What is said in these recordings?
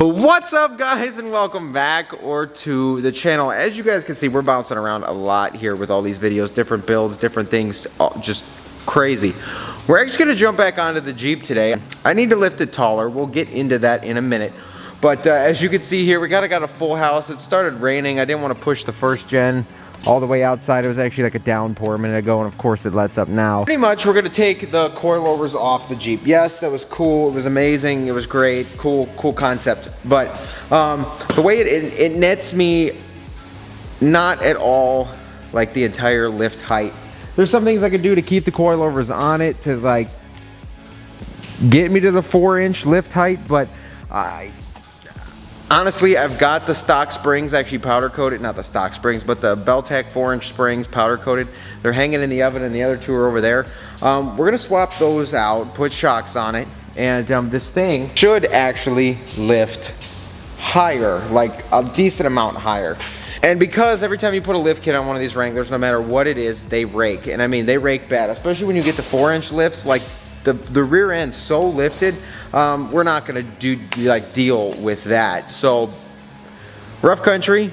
What's up, guys, and welcome back to the channel. As you guys can see, we're bouncing around a lot here with all these videos, different builds, different things, just crazy. We're actually gonna jump back onto the Jeep today. I need to lift it taller. We'll get into that in a minute. But as you can see here, we got a full house. It started raining. I didn't want to push the first gen all the way outside. It was actually like a downpour a minute ago, and of course it lets up now. Pretty much we're gonna take the coilovers off the Jeep. Yes, that was cool, it was amazing, it was great, cool concept. But the way it nets me not at all like the entire lift height. There's some things I could do to keep the coilovers on it to like get me to the 4-inch lift height, but honestly, I've got the stock springs actually powder coated, not the stock springs, but the Beltec 4-inch springs powder coated. They're hanging in the oven and the other two are over there. We're gonna swap those out, put shocks on it, and this thing should actually lift higher, like a decent amount higher. And because every time you put a lift kit on one of these Wranglers, no matter what it is, they rake. And I mean, they rake bad, especially when you get the 4-inch lifts, like the rear end's so lifted, we're not gonna deal with that. So Rough Country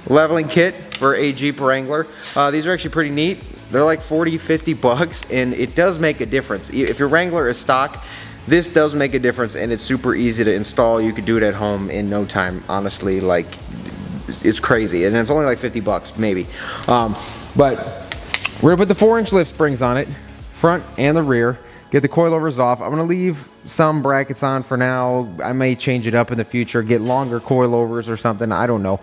leveling kit for a Jeep Wrangler. These are actually pretty neat. They're like 40-50 bucks, and it does make a difference. If your Wrangler is stock, this does make a difference, and it's super easy to install. You could do it at home in no time, honestly. Like, it's crazy, and it's only like 50 bucks maybe. But we're gonna put the 4-inch lift springs on it, front and the rear. Get the coilovers off. I'm gonna leave some brackets on for now. I may change it up in the future, get longer coilovers or something, I don't know.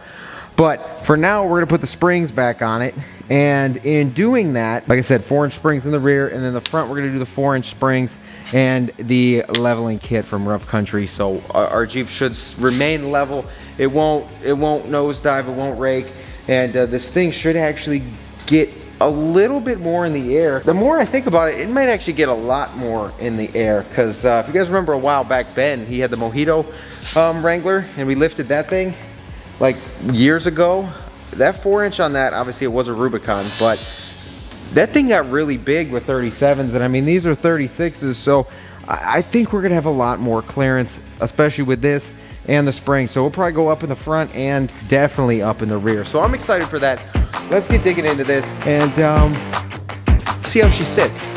But for now, we're gonna put the springs back on it. And in doing that, like I said, 4-inch springs in the rear, and then the front, we're gonna do the 4-inch springs and the leveling kit from Rough Country. So our Jeep should remain level. It won't nosedive, it won't rake. And this thing should actually get a little bit more in the air. The more I think about it, it might actually get a lot more in the air, because if you guys remember a while back, Ben, he had the Mojito Wrangler, and we lifted that thing like years ago. That 4-inch on that, obviously it was a Rubicon, but that thing got really big with 37s, and I mean, these are 36s, so I think we're gonna have a lot more clearance, especially with this and the spring. So we'll probably go up in the front and definitely up in the rear. So I'm excited for that. Let's get digging into this and see how she sits.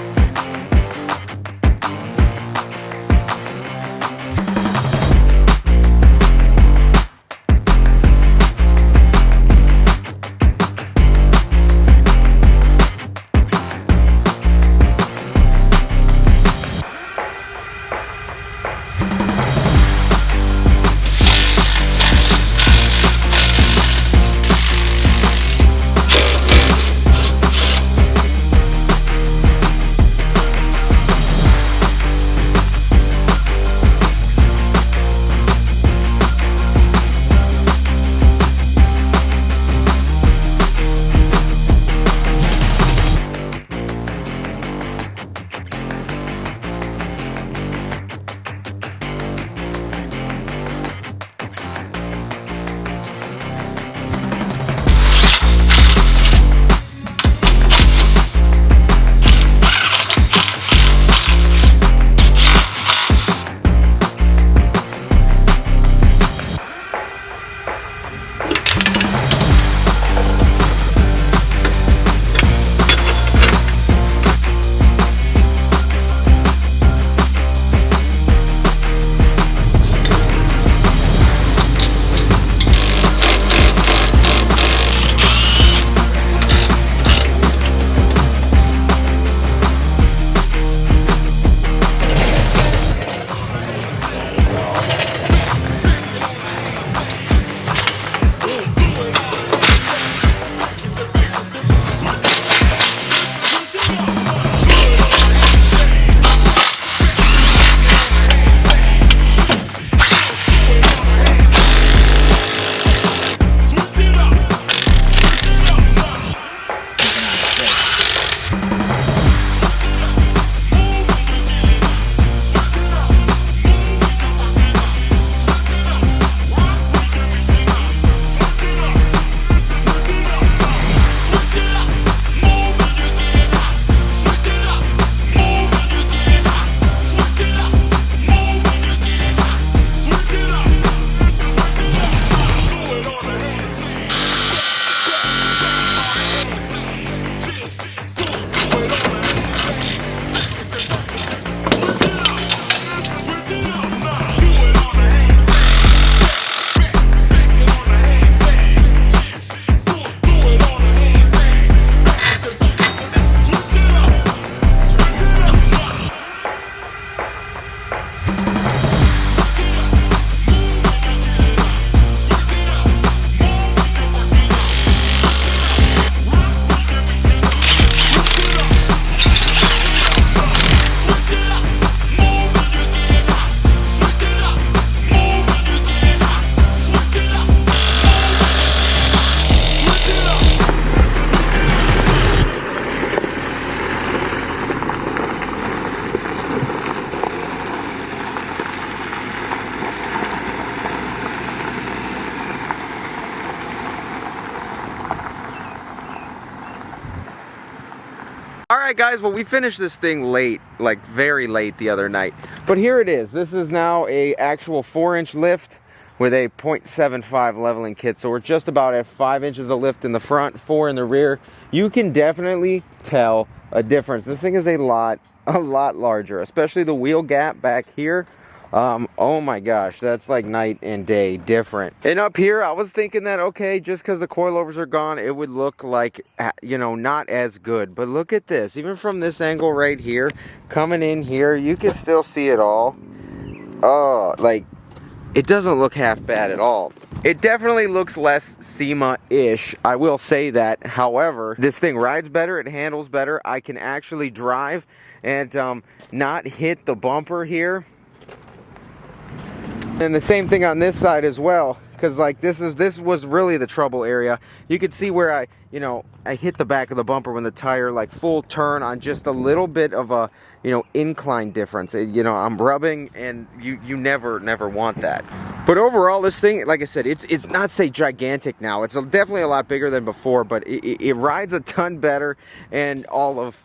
right, guys, well, we finished this thing late, like very late the other night. But here it is. This is now a actual 4-inch lift with a 0.75 leveling kit. So we're just about at 5 inches of lift in the front, 4 in the rear. You can definitely tell a difference. This thing is a lot larger, especially the wheel gap back here. Oh my gosh, that's like night and day different. And up here, I was thinking that, okay, just because the coilovers are gone, it would look like, you know, not as good. But look at this, even from this angle right here, coming in here, you can still see it all. Oh, like, it doesn't look half bad at all. It definitely looks less SEMA-ish, I will say that. However, this thing rides better, it handles better. I can actually drive and not hit the bumper here. And the same thing on this side as well, because like this was really the trouble area. You could see where I hit the back of the bumper when the tire like full turn on just a little bit of a incline difference. I'm rubbing, and you never want that. But overall, this thing, like I said, it's not say gigantic now. It's definitely a lot bigger than before, but it rides a ton better, and all of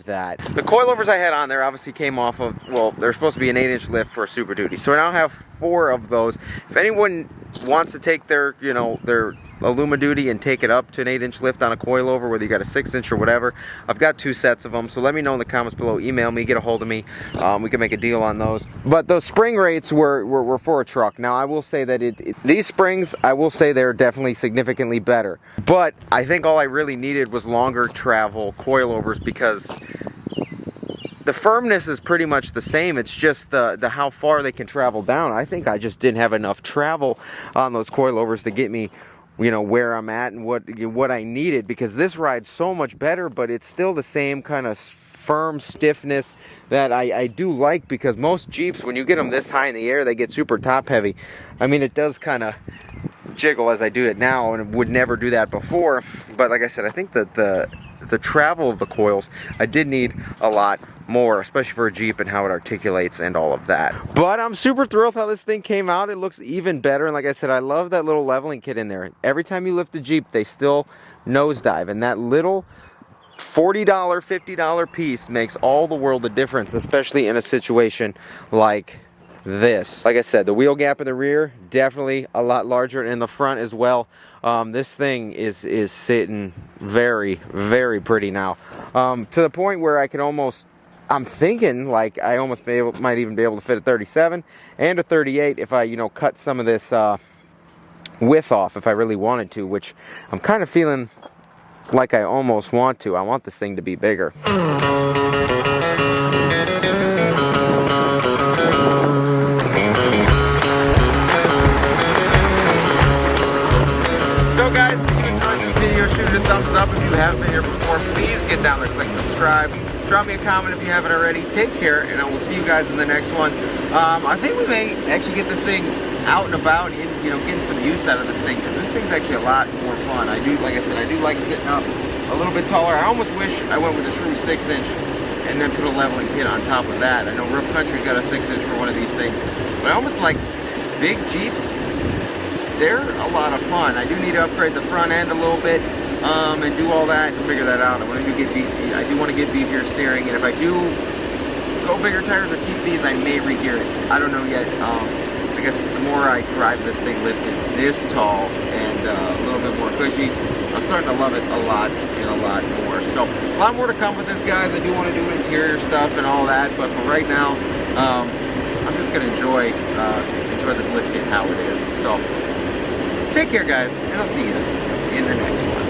that. The coilovers I had on there obviously came off of, well, they're supposed to be an 8-inch lift for a Super Duty. So I now have 4 of those. If anyone wants to take their their Illuma Duty and take it up to an 8-inch lift on a coilover, whether you got a 6-inch or whatever, I've got 2 sets of them. So let me know in the comments below. Email me, get a hold of me. We can make a deal on those. But those spring rates were for a truck. Now I will say that these springs, I will say they're definitely significantly better. But I think all I really needed was longer travel coilovers, because the firmness is pretty much the same. It's just the how far they can travel down. I think I just didn't have enough travel on those coilovers to get me where I'm at and what I needed, because this rides so much better, but it's still the same kind of firm stiffness that I do like, because most Jeeps, when you get them this high in the air, they get super top heavy. I mean, it does kind of jiggle as I do it now, and would never do that before. But like I said, I think that the travel of the coils, I did need a lot more, especially for a Jeep and how it articulates and all of that. But I'm super thrilled how this thing came out. It looks even better, and like I said, I love that little leveling kit in there. Every time you lift a Jeep, they still nosedive, and that little $40, $50 piece makes all the world of difference, especially in a situation like this. Like I said, the wheel gap in the rear, definitely a lot larger, and in the front as well. This thing is sitting very, very pretty now, to the point where I can almost, I'm thinking like I almost might even be able to fit a 37 and a 38 if I cut some of this width off if I really wanted to, which I'm kind of feeling like I almost want to. I want this thing to be bigger. So guys, if you enjoyed this video, shoot it a thumbs up. If you haven't been here before, please get down there, click subscribe. Drop me a comment if you haven't already. Take care, and I will see you guys in the next one. I think we may actually get this thing out and about, and getting some use out of this thing, because this thing's actually a lot more fun. Like I said, I do like sitting up a little bit taller. I almost wish I went with a true 6-inch and then put a leveling kit on top of that. I know Rip Country's got a 6-inch for one of these things, but I almost like big Jeeps. They're a lot of fun. I do need to upgrade the front end a little bit, and do all that and figure that out. I do want to get beefier steering, and if I do go bigger tires or keep these, I may re-gear it. I don't know yet. I guess the more I drive this thing lifted this tall and a little bit more cushy, I'm starting to love it a lot and a lot more. So a lot more to come with this, guys. I do want to do interior stuff and all that, but for right now, I'm just going to enjoy this lift kit how it is. So take care, guys, and I'll see you in the next one.